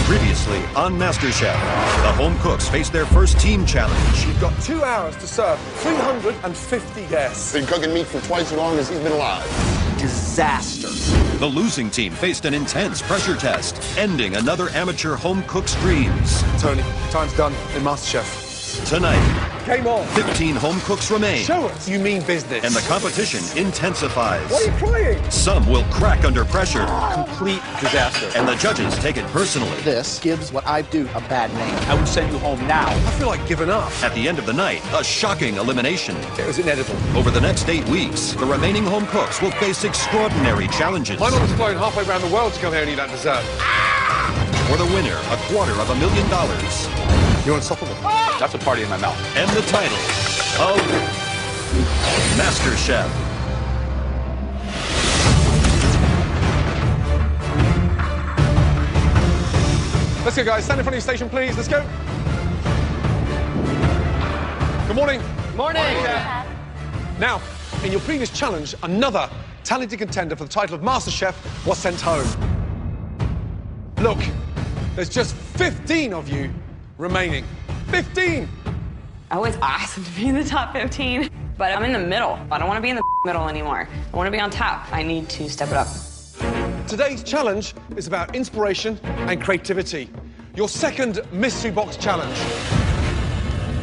Previously on Masterchef, the home cooks face their first team challenge. You've got 2 hours to serve 350 guests. Been cooking meat for twice as long as he's been alive. Disaster. The losing team faced an intense pressure test, ending another amateur home cook's dreams. Tony, time's done in Masterchef. Tonight, Game on. 15 home cooks remain, Show us you mean business. and the competition intensifies. Why are you crying? Some will crack under pressure, Complete disaster. and the judges take it personally. This gives what I do a bad name. I would send you home now. I feel like giving up. At the end of the night, a shocking elimination. It was inedible. Over the next 8 weeks, the remaining home cooks will face extraordinary challenges. My mum was flown halfway around the world to come here and eat that dessert. For the winner, $250,000. You're unstoppable. That's a party in my mouth. And the title of MasterChef. Let's go, guys. Stand in front of your station, please. Let's go. Good morning. Morning. Now, in your previous challenge, another talented contender for the title of MasterChef was sent home. Look, there's just 15 of you remaining. 15! Oh, it's awesome to be in the top 15, but I'm in the middle. I don't want to be in the middle anymore. I want to be on top. I need to step it up. Today's challenge is about inspiration and creativity. Your second mystery box challenge.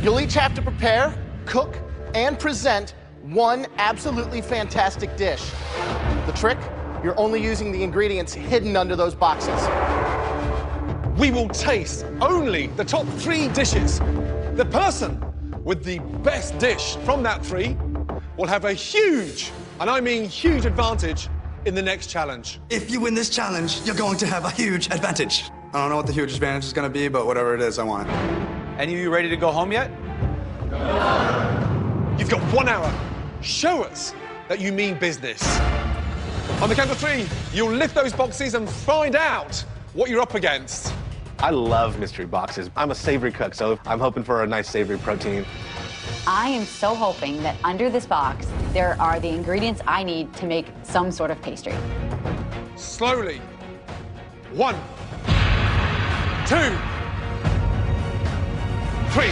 You'll each have to prepare, cook, and present one absolutely fantastic dish. The trick? You're only using the ingredients hidden under those boxes. We will taste only the top 3 dishes. The person with the best dish from that 3 will have a huge, and I mean huge, advantage in the next challenge. If you win this challenge, you're going to have a huge advantage. I don't know what the huge advantage is going to be, but whatever it is, I want it. Any of you ready to go home yet? You've got 1 hour. Show us that you mean business. On the count of 3, you'll lift those boxes and find out what you're up against. I love mystery boxes. I'm a savory cook, so I'm hoping for a nice savory protein. I am so hoping that under this box, there are the ingredients I need to make some sort of pastry. Slowly. 1, 2, 3.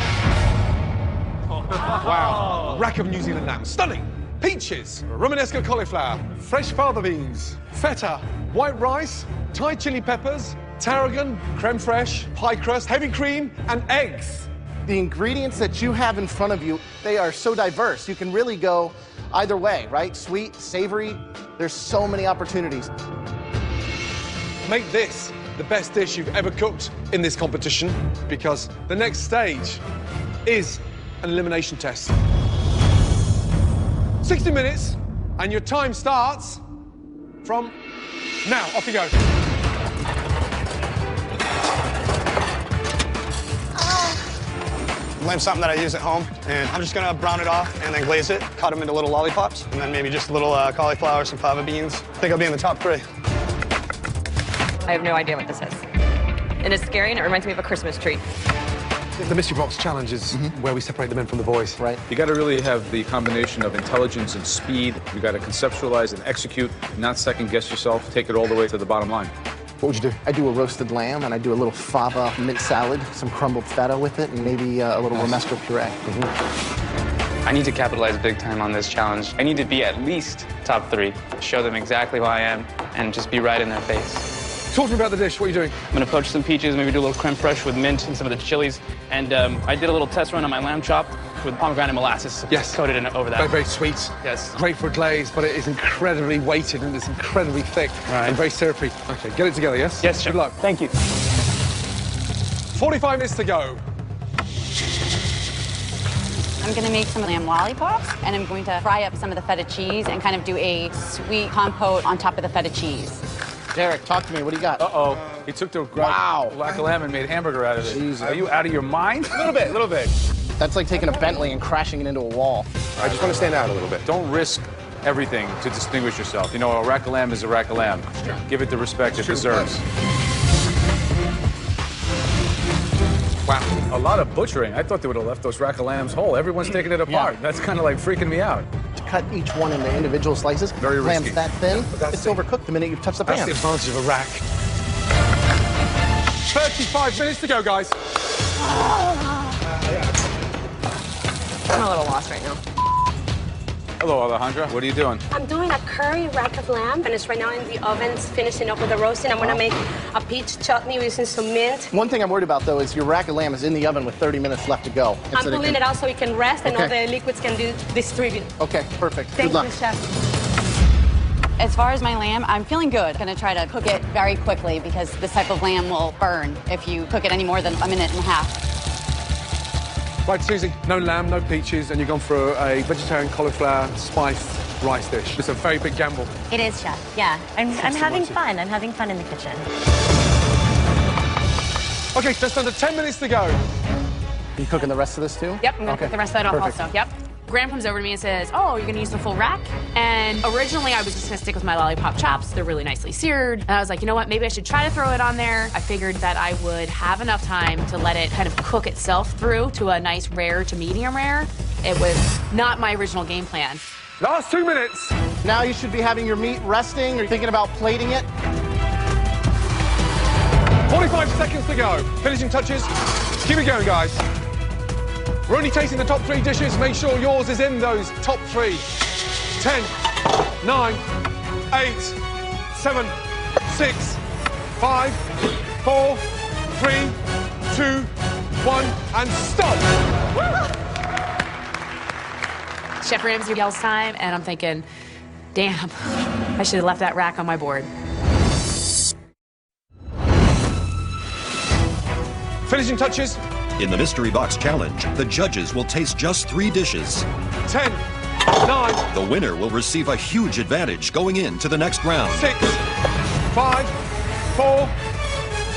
Wow. Rack of New Zealand lamb. Stunning. Peaches, Romanesco cauliflower, fresh fava beans, feta, white rice, Thai chili peppers, tarragon, creme fraiche, pie crust, heavy cream, and eggs. The ingredients that you have in front of you, they are so diverse. You can really go either way, right? Sweet, savory. There's so many opportunities. Make this the best dish you've ever cooked in this competition, because the next stage is an elimination test. 60 minutes, and your time starts from now. Off you go. Lamb's something that I use at home, and I'm just gonna brown it off and then glaze it, cut them into little lollipops, and then maybe just a little cauliflower, some fava beans. I think I'll be in the top 3. I have no idea what this is. And it's scary, and it reminds me of a Christmas tree. The mystery box challenge is where we separate the men from the boys. Right. You got to really have the combination of intelligence and speed. You got to conceptualize and execute, not second guess yourself, take it all the way to the bottom line. What would you do? I do a roasted lamb, and I do a little fava mint salad, some crumbled feta with it, and maybe a little romesco puree. I need to capitalize big time on this challenge. I need to be at least top 3, show them exactly who I am, and just be right in their face. Talk to me about the dish. What are you doing? I'm gonna poach some peaches, maybe do a little creme fraiche with mint and some of the chilies. And I did a little test run on my lamb chop with pomegranate molasses. Yes. Coated in over that. Very, very sweet. Yes. Great for a glaze, but it is incredibly weighted and it's incredibly thick Right. and very syrupy. Okay, get it together, yes? Yes, Chef. Good luck. Thank you. 45 minutes to go. I'm gonna make some lamb lollipops, and I'm going to fry up some of the feta cheese and kind of do a sweet compote on top of the feta cheese. Derek, talk to me. What do you got? Uh-oh. He took the rack of lamb and made hamburger out of it. Jesus. Are you out of your mind? A little bit. That's like taking a Bentley and crashing it into a wall. I just want to stand out a little bit. Don't risk everything to distinguish yourself. You know, a rack of lamb is a rack of lamb. Give it the respect it deserves. Wow. A lot of butchering. I thought they would have left those rack of lambs whole. Everyone's taking it apart. That's kind of like freaking me out. To cut each one into individual slices. Very risky. Lamb's that thin, it's overcooked the minute you touch the That's pan. the advantage of a rack. 35 minutes to go, guys. I'm a little lost right now. Hello, Alejandra. What are you doing? I'm doing a curry rack of lamb, and it's right now in the oven, finishing up with the roasting. I'm gonna make a peach chutney using some mint. One thing I'm worried about, though, is your rack of lamb is in the oven with 30 minutes left to go. I'm pulling it out so it can rest and all the liquids can distribute. Okay, perfect. Thank Good luck. you, Chef. As far as my lamb, I'm feeling good. I'm gonna try to cook it very quickly because this type of lamb will burn if you cook it any more than a minute and a half. Right, Susie, no lamb, no peaches, and you've gone for a vegetarian cauliflower spiced rice dish. It's a very big gamble. It is, Chef. Yeah, I'm having fun. I'm having fun in the kitchen. Okay, just under 10 minutes to go. You cooking the rest of this, too? Yep, I'm gonna cook the rest of that off also. Yep. Graham comes over to me and says, oh, you're gonna use the full rack? And originally I was just gonna stick with my lollipop chops. They're really nicely seared. And I was like, you know what, maybe I should try to throw it on there. I figured that I would have enough time to let it kind of cook itself through to a nice rare to medium rare. It was not my original game plan. Last 2 minutes. Now you should be having your meat resting or thinking about plating it. 45 seconds to go. Finishing touches. Keep it going, guys. We're only tasting the top 3 dishes. Make sure yours is in those top 3. 10, 9, 8, 7, 6, 5, 4, 3, 2, 1, and stop. Chef Ramsay yells time, and I'm thinking, damn, I should have left that rack on my board. Finishing touches. In the Mystery Box Challenge, the judges will taste just 3 dishes. 10, 9. The winner will receive a huge advantage going into the next round. 6, 5, 4,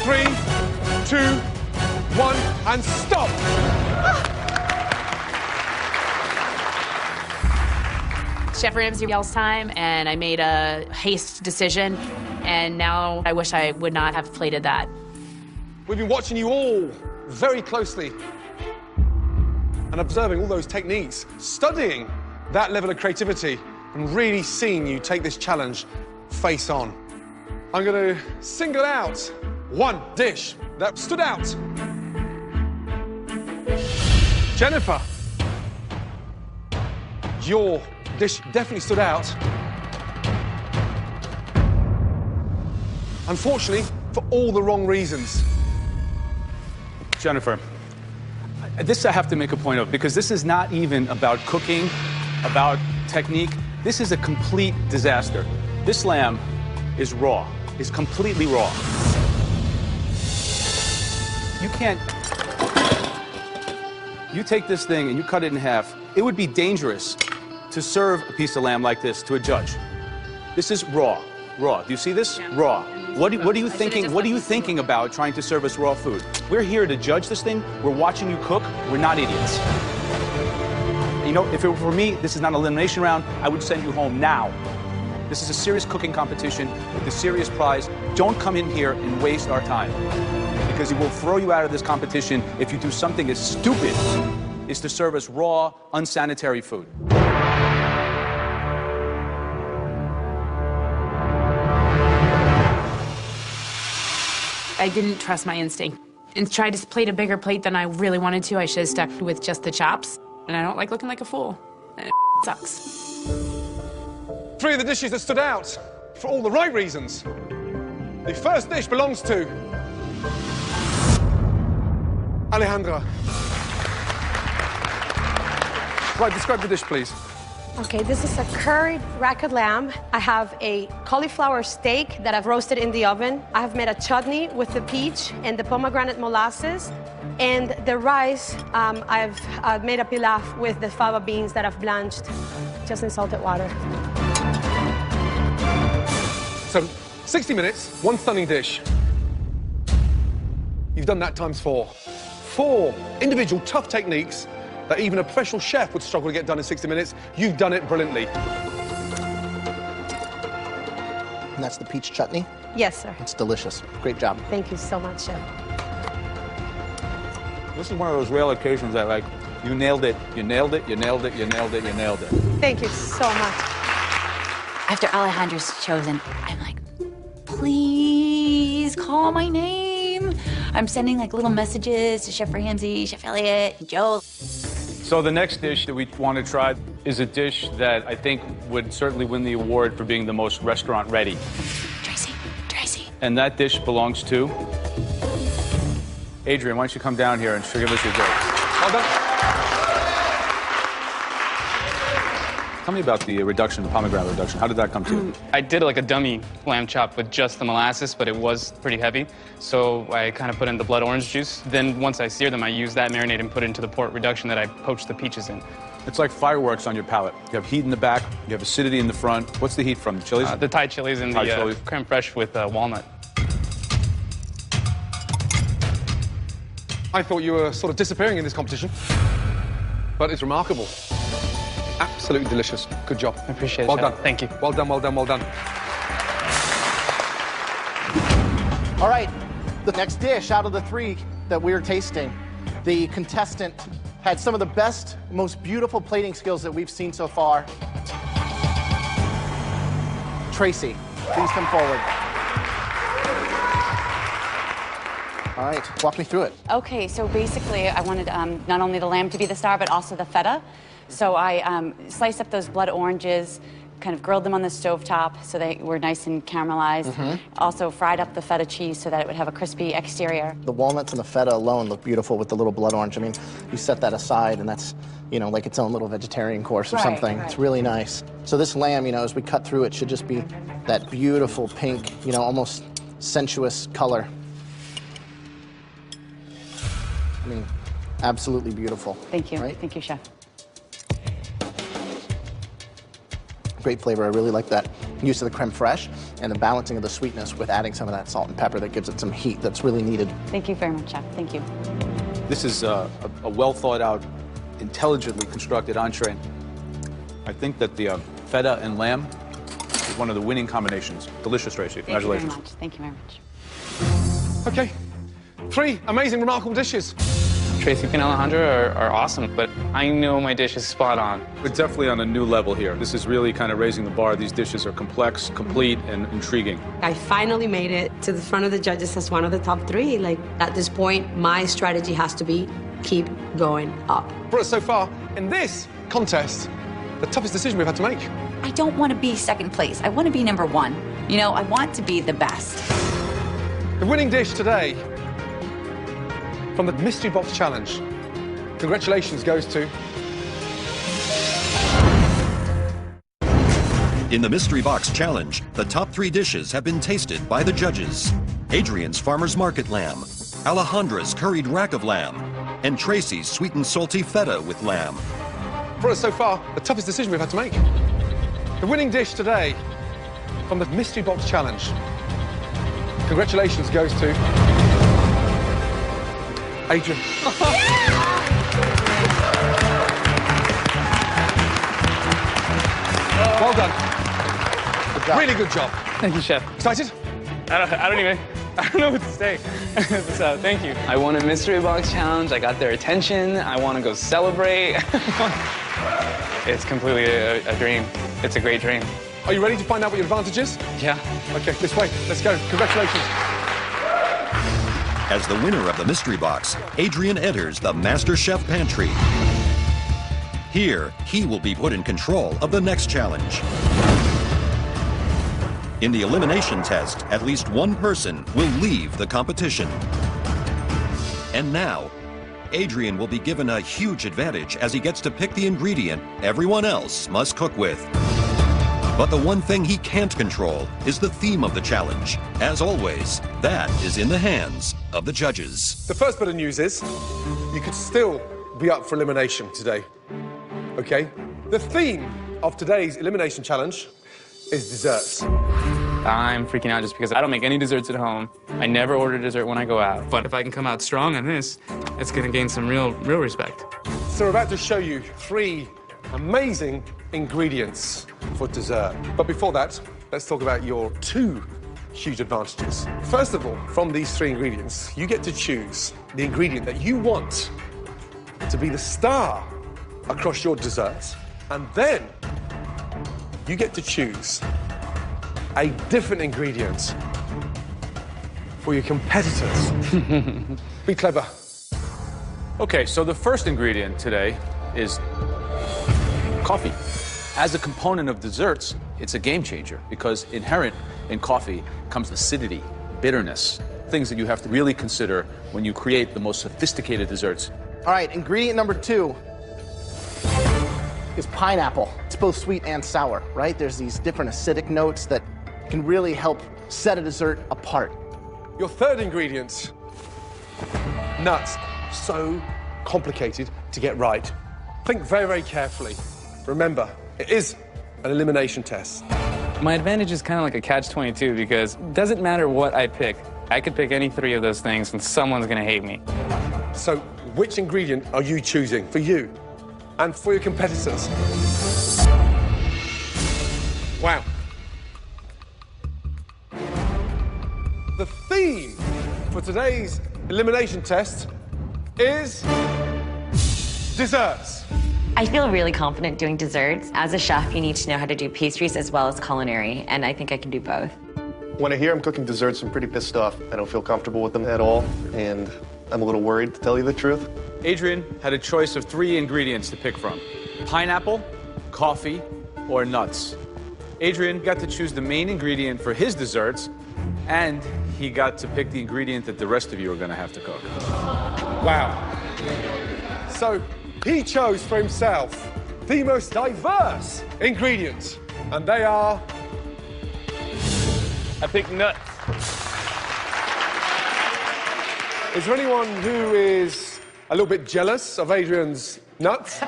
3, 2, 1, and stop. Chef Ramsay yells time, and I made a haste decision, and now I wish I would not have plated that. We've been watching you all very closely and observing all those techniques, studying that level of creativity, and really seeing you take this challenge face on. I'm going to single out one dish that stood out. Jennifer, your dish definitely stood out. Unfortunately, for all the wrong reasons. Jennifer, this I have to make a point of, because this is not even about cooking, about technique. This is a complete disaster. This lamb is raw, is completely raw. You can't... You take this thing and you cut it in half. It would be dangerous to serve a piece of lamb like this to a judge. This is raw. Raw. Do you see this? Yeah. Raw. What are you thinking? What are you thinking about trying to serve us raw food? We're here to judge this thing. We're watching you cook. We're not idiots. You know, if it were for me, this is not an elimination round. I would send you home now. This is a serious cooking competition with a serious prize. Don't come in here and waste our time, because it will throw you out of this competition if you do something as stupid as to serve us raw, unsanitary food. I didn't trust my instinct and tried to plate a bigger plate than I really wanted to. I should have stuck with just the chops, and I don't like looking like a fool. And it sucks. 3 of the dishes that stood out for all the right reasons. The first dish belongs to Alejandra. Right, describe the dish, please. Okay, this is a curried rack of lamb. I have a cauliflower steak that I've roasted in the oven. I have made a chutney with the peach and the pomegranate molasses. And the rice, I've made a pilaf with the fava beans that I've blanched just in salted water. So, 60 minutes, 1 stunning dish. You've done that times 4. 4 individual tough techniques that even a professional chef would struggle to get done in 60 minutes. You've done it brilliantly. And that's the peach chutney? Yes, sir. It's delicious. Great job. Thank you so much, Chef. This is one of those rare occasions that, like, you nailed it, you nailed it, you nailed it, you nailed it, you nailed it. Thank you so much. After Alejandra's chosen, I'm like, please call my name. I'm sending like little messages to Chef Ramsay, Chef Elliott, Joe. So the next dish that we want to try is a dish that I think would certainly win the award for being the most restaurant ready. Tracy. And that dish belongs to Adrian. Why don't you come down here and give us your dish? Well done. Tell me about the reduction, the pomegranate reduction. How did that come to? I did like a dummy lamb chop with just the molasses, but it was pretty heavy. So I kind of put in the blood orange juice. Then once I seared them, I used that marinade and put it into the port reduction that I poached the peaches in. It's like fireworks on your palate. You have heat in the back, you have acidity in the front. What's the heat from? The chilies? The Thai chilies and the creme fraiche with walnut. I thought you were sort of disappearing in this competition, but it's remarkable. Absolutely delicious. Good job. I appreciate it. Well Chef. done. Thank you. Well done, well done, well done. All right, the next dish out of the three that we're tasting, the contestant had some of the best, most beautiful plating skills that we've seen so far. Tracy, please come forward. All right, walk me through it. Okay, so basically I wanted not only the lamb to be the star, but also the feta. So I sliced up those blood oranges, kind of grilled them on the stovetop so they were nice and caramelized. Also fried up the feta cheese so that it would have a crispy exterior. The walnuts and the feta alone look beautiful with the little blood orange. I mean, you set that aside and that's, you know, like its own little vegetarian course or something. It's really nice. So this lamb, you know, as we cut through it, should just be that beautiful pink, you know, almost sensuous color. I mean, absolutely beautiful. Thank you. Right? Thank you, Chef. Great flavor. I really like that use of the creme fraiche and the balancing of the sweetness with adding some of that salt and pepper that gives it some heat that's really needed. Thank you very much, Chef. Thank you. This is a well thought out, intelligently constructed entree. I think that the feta and lamb is one of the winning combinations. Delicious, Tracy. Congratulations. Thank you very much. Okay, 3 amazing, remarkable dishes. Tracy and Alejandro are awesome, but I know my dish is spot on. We're definitely on a new level here. This is really kind of raising the bar. These dishes are complex, complete, and intriguing. I finally made it to the front of the judges as one of the top 3. Like, at this point, my strategy has to be keep going up. For us so far, in this contest, the toughest decision we've had to make. I don't want to be second place. I want to be number 1. You know, I want to be the best. The winning dish today from the Mystery Box Challenge, congratulations, goes to... In the Mystery Box Challenge, the top 3 dishes have been tasted by the judges. Adrian's Farmer's Market Lamb, Alejandra's Curried Rack of Lamb, and Tracy's Sweet and Salty Feta with Lamb. For us so far, the toughest decision we've had to make. The winning dish today from the Mystery Box Challenge, congratulations, goes to... Adrian. Well done. Good job. Really good job. Thank you, Chef. Excited? I don't know what to say. So, thank you. I won a Mystery Box Challenge. I got their attention. I want to go celebrate. It's completely a dream. It's a great dream. Are you ready to find out what your advantage is? Yeah. Okay, this way. Let's go. Congratulations. As the winner of the Mystery Box, Adrian enters the Masterchef Pantry. Here, he will be put in control of the next challenge. In the elimination test, at least one person will leave the competition. And now, Adrian will be given a huge advantage as he gets to pick the ingredient everyone else must cook with. But the one thing he can't control is the theme of the challenge. As always, that is in the hands of the judges. The first bit of news is you could still be up for elimination today. Okay? The theme of today's elimination challenge is desserts. I'm freaking out just because I don't make any desserts at home. I never order dessert when I go out. But if I can come out strong on this, it's going to gain some real respect. So we're about to show you 3 amazing ingredients for dessert. But before that, let's talk about your 2 huge advantages. First of all, from these 3 ingredients, you get to choose the ingredient that you want to be the star across your desserts, and then you get to choose a different ingredient for your competitors. Be clever. Okay, so the first ingredient today is coffee. As a component of desserts, it's a game changer because inherent in coffee comes acidity, bitterness, things that you have to really consider when you create the most sophisticated desserts. All right, ingredient number 2 is pineapple. It's both sweet and sour, right? There's these different acidic notes that can really help set a dessert apart. Your third ingredient, nuts. So complicated to get right. Think very, very carefully. Remember, it is an elimination test. My advantage is kind of like a catch-22 because it doesn't matter what I pick. I could pick any 3 of those things and someone's going to hate me. So which ingredient are you choosing for you and for your competitors? Wow. The theme for today's elimination test is desserts. I feel really confident doing desserts. As a chef, you need to know how to do pastries as well as culinary, and I think I can do both. When I hear I'm cooking desserts, I'm pretty pissed off. I don't feel comfortable with them at all, and I'm a little worried, to tell you the truth. Adrian had a choice of 3 ingredients to pick from: pineapple, coffee, or nuts. Adrian got to choose the main ingredient for his desserts, and he got to pick the ingredient that the rest of you are going to have to cook. Wow. So he chose for himself the most diverse ingredients, and they are... I picked nuts. Is there anyone who is a little bit jealous of Adrian's nuts?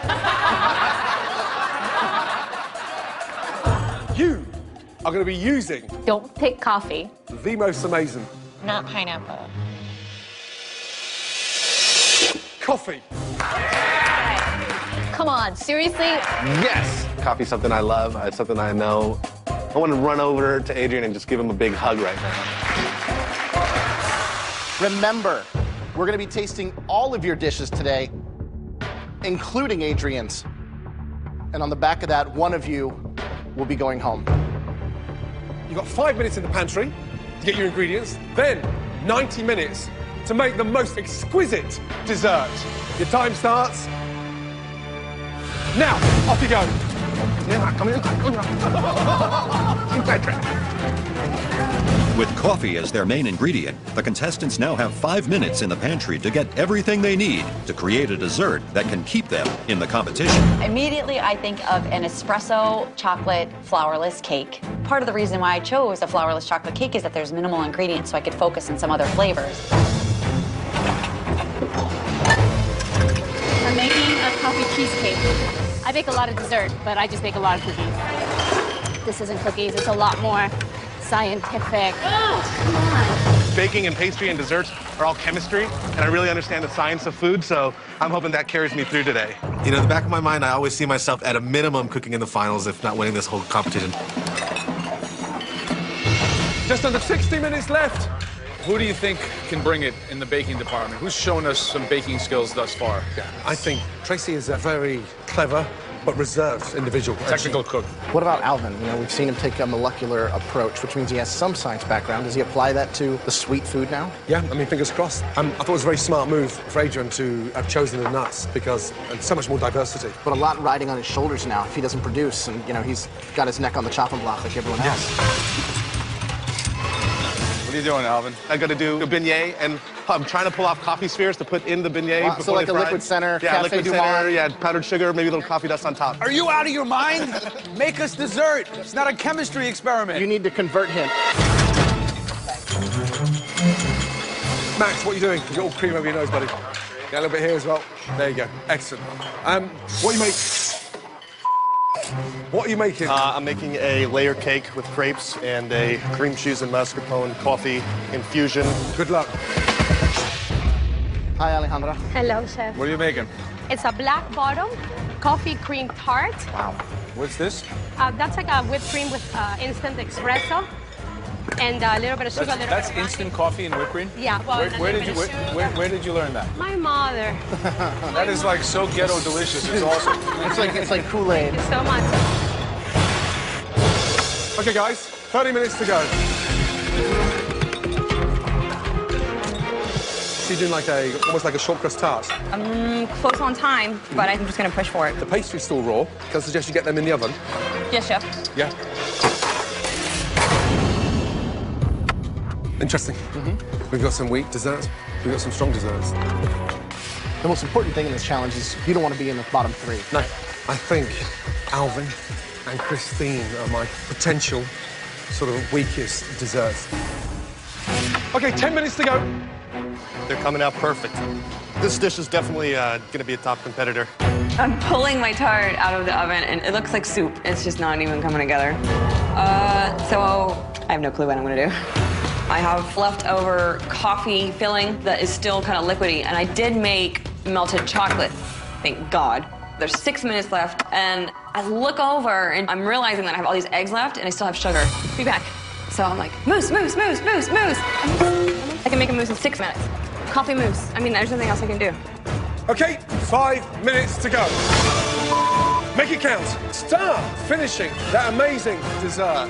You are going to be using... Don't pick coffee. The most amazing. Not pineapple. Coffee. Come on, seriously? Yes! Coffee's something I love. It's something I know. I want to run over to Adrian and just give him a big hug right now. Remember, we're going to be tasting all of your dishes today, including Adrian's. And on the back of that, one of you will be going home. You've got 5 minutes in the pantry to get your ingredients, then 90 minutes to make the most exquisite dessert. Your time starts now. Off you go. With coffee as their main ingredient, the contestants now have 5 minutes in the pantry to get everything they need to create a dessert that can keep them in the competition. Immediately, I think of an espresso chocolate flourless cake. Part of the reason why I chose a flourless chocolate cake is that there's minimal ingredients, so I could focus on some other flavors. I'm making a coffee cheesecake. I bake a lot of dessert, but I just bake a lot of cookies. This isn't cookies, it's a lot more scientific. Oh, come on. Baking and pastry and desserts are all chemistry, and I really understand the science of food, so I'm hoping that carries me through today. You know, in the back of my mind, I always see myself at a minimum cooking in the finals, if not winning this whole competition. Just under 60 minutes left. Who do you think can bring it in the baking department? Who's shown us some baking skills thus far? I think Tracy is a very clever but reserved individual. Technical cook. What about Alvin? You know, we've seen him take a molecular approach, which means he has some science background. Does he apply that to the sweet food now? Yeah, I mean, fingers crossed. I thought it was a very smart move for Adrian to have chosen the nuts because there's so much more diversity. But a lot riding on his shoulders now if he doesn't produce, and, you know, he's got his neck on the chopping block like everyone else. What are you doing, Alvin? I got to do a beignet, and I'm trying to pull off coffee spheres to put in the beignet. Wow, so like a liquid center, yeah, Café liquid du center, Monde. yeah, powdered sugar, maybe a little coffee dust on top. Are you out of your mind? Make us dessert. It's not a chemistry experiment. You need to convert him. Max, what are you doing? You got all cream over your nose, buddy. Yeah, a little bit here as well. There you go. Excellent. What do you make? What are you making? I'm making a layer cake with crepes and a cream cheese and mascarpone coffee infusion. Good luck. Hi, Alejandra. Hello, chef. What are you making? It's a black bottom coffee cream tart. Wow. What's this? That's like a whipped cream with instant espresso and a little bit of sugar. That's instant coffee and whipped cream? Yeah. Well, Where did you learn that? My mother. That is like so ghetto delicious. It's awesome. It's like Kool-Aid. Thank you so much. Okay, guys, 30 minutes to go. So you're doing like almost like a short crust tart. I'm close on time, but I'm just going to push for it. The pastry's still raw. Can I suggest you get them in the oven? Yes, chef. Yeah. Interesting. We've got some weak desserts. We've got some strong desserts. The most important thing in this challenge is you don't want to be in the bottom three. No, I think Alvin and Christine are my potential sort of weakest desserts. Okay, 10 minutes to go. They're coming out perfect. This dish is definitely going to be a top competitor. I'm pulling my tart out of the oven, and it looks like soup. It's just not even coming together. So I have no clue what I'm gonna do. I have leftover coffee filling that is still kind of liquidy, and I did make melted chocolate, thank God. There's 6 minutes left, and I look over, and I'm realizing that I have all these eggs left, and I still have sugar. Be back. So I'm like, mousse, mousse, mousse, mousse, mousse. I can make a mousse in 6 minutes. Coffee mousse. I mean, there's nothing else I can do. Okay, 5 minutes to go. Make it count. Start finishing that amazing dessert.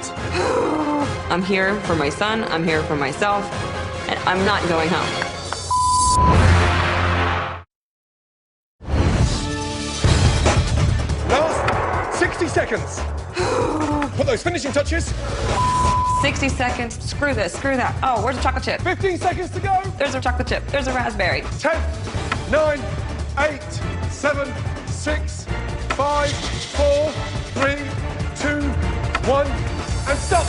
I'm here for my son, I'm here for myself, and I'm not going home. Last 60 seconds. Put those finishing touches. 60 seconds. Screw this, screw that. Oh, where's the chocolate chip? 15 seconds to go. There's a chocolate chip. There's a raspberry. 10, 9, 8, 7, 6, 5, 4, 3, 2, 1, and stop.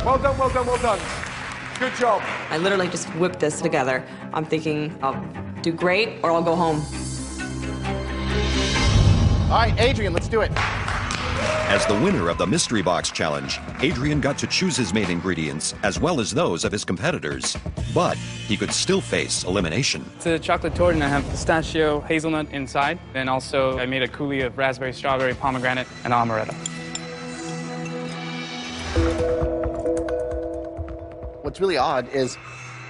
Well done, well done, well done. Good job. I literally just whipped this together. I'm thinking I'll do great or I'll go home. All right, Adrian, let's do it. As the winner of the Mystery Box Challenge, Adrian got to choose his main ingredients as well as those of his competitors. But he could still face elimination. It's a chocolate torte, and I have pistachio hazelnut inside. And also, I made a coulis of raspberry, strawberry, pomegranate, and amaretto. What's really odd is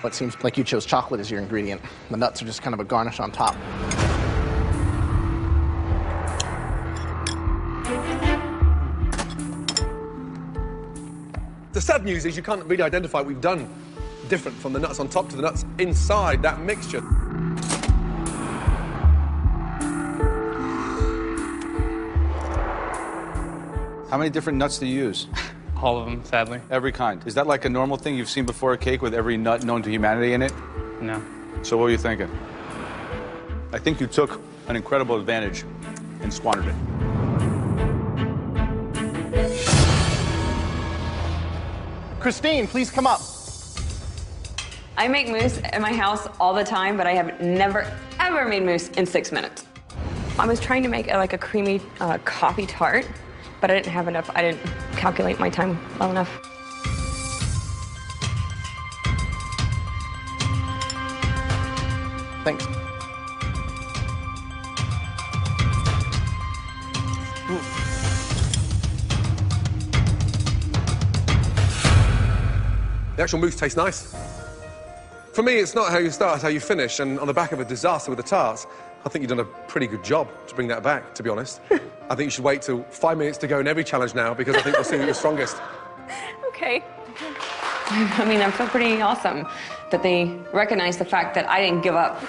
what seems like you chose chocolate as your ingredient. The nuts are just kind of a garnish on top. The sad news is you can't really identify what we've done different from the nuts on top to the nuts inside that mixture. How many different nuts do you use? All of them, sadly. Every kind. Is that like a normal thing you've seen before, a cake with every nut known to humanity in it? No. So what were you thinking? I think you took an incredible advantage and squandered it. Christine, please come up. I make mousse at my house all the time, but I have never, ever made mousse in 6 minutes. I was trying to make like a creamy coffee tart, but I didn't have enough. I didn't calculate my time well enough. Thanks. The actual mousse tastes nice. For me, it's not how you start, it's how you finish. And on the back of a disaster with the tarts, I think you've done a pretty good job to bring that back, to be honest. I think you should wait till 5 minutes to go in every challenge now, because I think we'll see who's strongest. Okay. I mean, I feel pretty awesome that they recognize the fact that I didn't give up.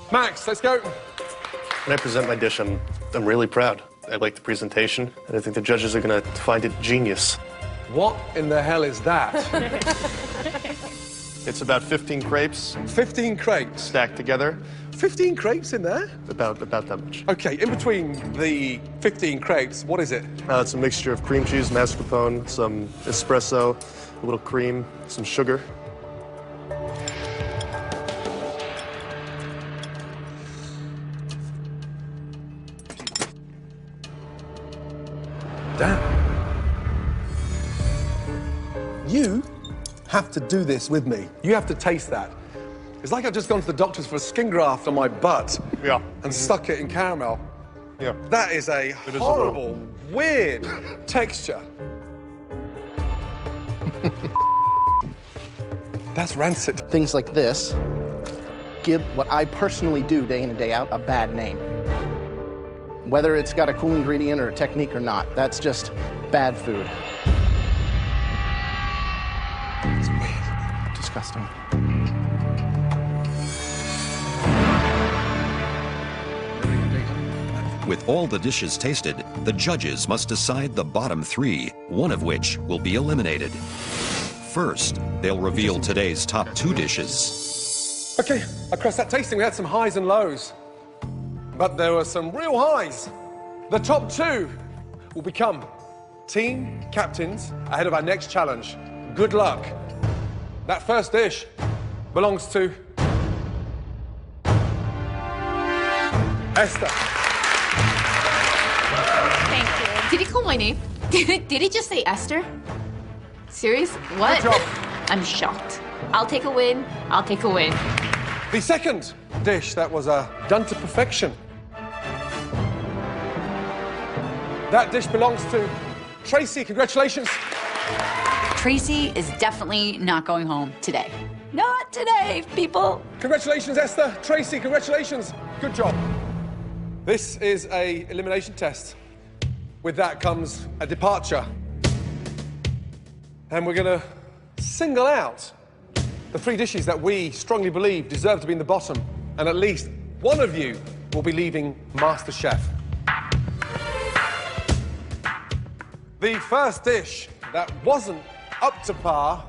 Max, let's go. When I present my dish, I'm really proud. I like the presentation, and I think the judges are going to find it genius. What in the hell is that? It's about 15 crepes. 15 crepes? Stacked together. 15 crepes in there? About that much. Okay, in between the 15 crepes, what is it? It's a mixture of cream cheese, mascarpone, some espresso, a little cream, some sugar. Damn. You have to do this with me. You have to taste that. It's like I've just gone to the doctors for a skin graft on my butt. Yeah. And stuck it in caramel. Yeah. That is a horrible, weird texture. That's rancid. Things like this give what I personally do day in and day out a bad name. Whether it's got a cool ingredient or a technique or not, that's just bad food. It's weird. Disgusting. With all the dishes tasted, the judges must decide the bottom 3, one of which will be eliminated. First, they'll reveal today's top 2 dishes. Okay, across that tasting, we had some highs and lows. But there were some real highs. The top 2 will become team captains ahead of our next challenge. Good luck. That first dish belongs to Esther. Thank you. Did he call my name? Did he just say Esther? Serious? What? Good job. I'm shocked. I'll take a win. I'll take a win. The second dish that was done to perfection. That dish belongs to Tracy. Congratulations. Tracy is definitely not going home today. Not today, people. Congratulations, Esther. Tracy, congratulations. Good job. This is a elimination test. With that comes a departure. And we're going to single out the 3 dishes that we strongly believe deserve to be in the bottom. And at least one of you will be leaving Masterchef. The first dish that wasn't up to par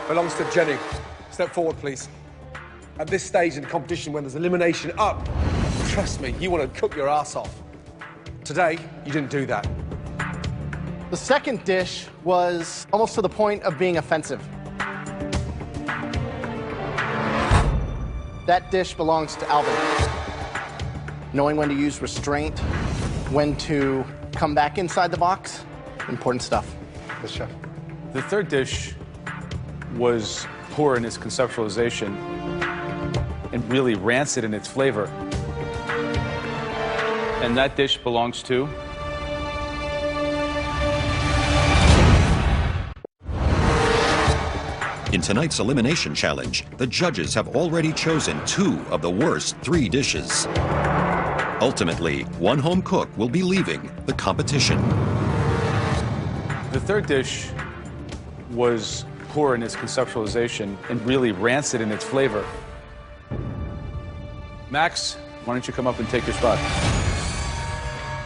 belongs to Jenny. Step forward, please. At this stage in the competition, when there's elimination up, trust me, you want to cook your ass off. Today, you didn't do that. The second dish was almost to the point of being offensive. That dish belongs to Alvin. Knowing when to use restraint, when to come back inside the box, important stuff. Yes, chef. The third dish was poor in its conceptualization and really rancid in its flavor. And that dish belongs to In tonight's elimination challenge, the judges have already chosen 2 of the worst 3 dishes. Ultimately, one home cook will be leaving the competition. The third dish was poor in its conceptualization and really rancid in its flavor. Max, why don't you come up and take your spot?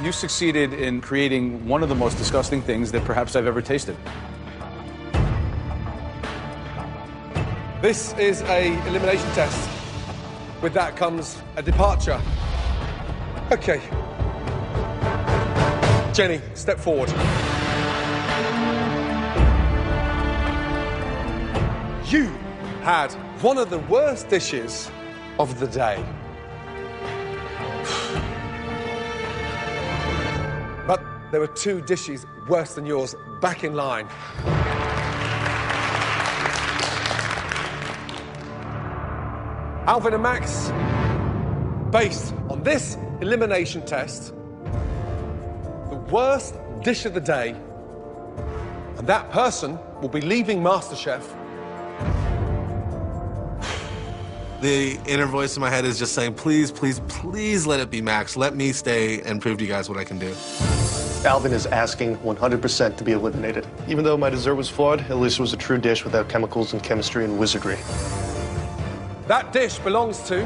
You succeeded in creating one of the most disgusting things that perhaps I've ever tasted. This is a elimination test. With that comes a departure. Okay. Jenny, step forward. You had one of the worst dishes of the day. But there were 2 dishes worse than yours back in line. Alvin and Max, based on this elimination test, the worst dish of the day, and that person will be leaving Masterchef. The inner voice in my head is just saying, please, please, please let it be Max. Let me stay and prove to you guys what I can do. Alvin is asking 100% to be eliminated. Even though my dessert was flawed, at least it was a true dish without chemicals and chemistry and wizardry. That dish belongs to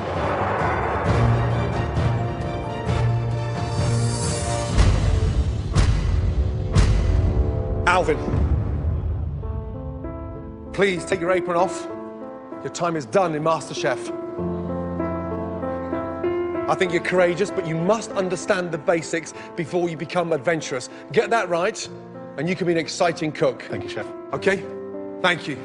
Alvin. Please take your apron off. Your time is done in MasterChef. I think you're courageous, but you must understand the basics before you become adventurous. Get that right, and you can be an exciting cook. Thank you, Chef. Okay? Thank you.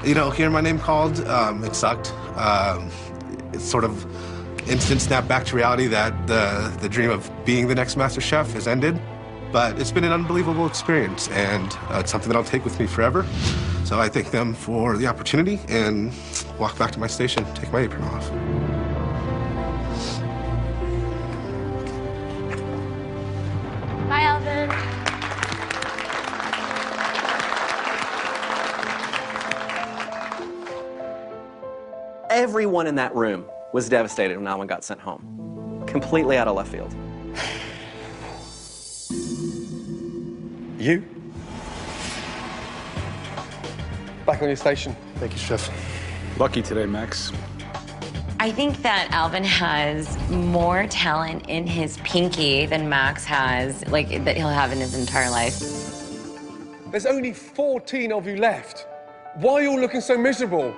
You know, hearing my name called, it sucked. It's sort of instant snap back to reality that the dream of being the next Master Chef has ended. But it's been an unbelievable experience, and it's something that I'll take with me forever. So I thank them for the opportunity and walk back to my station, take my apron off. Bye, Alvin. Everyone in that room was devastated when Alvin got sent home. Completely out of left field. You? Back on your station. Thank you, Chef. Lucky today, Max. I think that Alvin has more talent in his pinky than Max has, like, that he'll have in his entire life. There's only 14 of you left. Why are you all looking so miserable?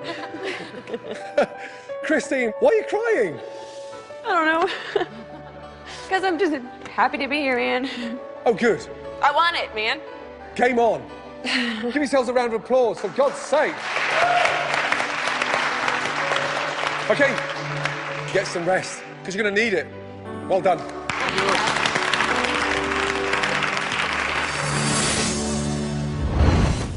Christine, why are you crying? I don't know. Because I'm just happy to be here, man. Oh, good. I want it, man. Game on. Give yourselves a round of applause, for God's sake. Okay, get some rest, because you're going to need it. Well done.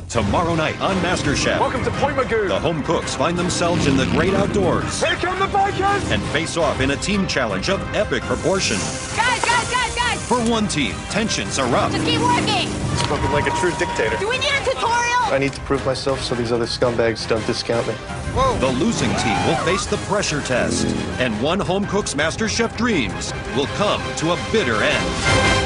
Tomorrow night on Masterchef. Welcome to Point Magoo. The home cooks find themselves in the great outdoors Here come the bikers! and face off in a team challenge of epic proportion. Guys! For one team, tensions are up. Just keep working! Spoken like a true dictator. Do we need a tutorial? I need to prove myself so these other scumbags don't discount me. The losing team will face the pressure test, and one home cook's MasterChef dreams will come to a bitter end.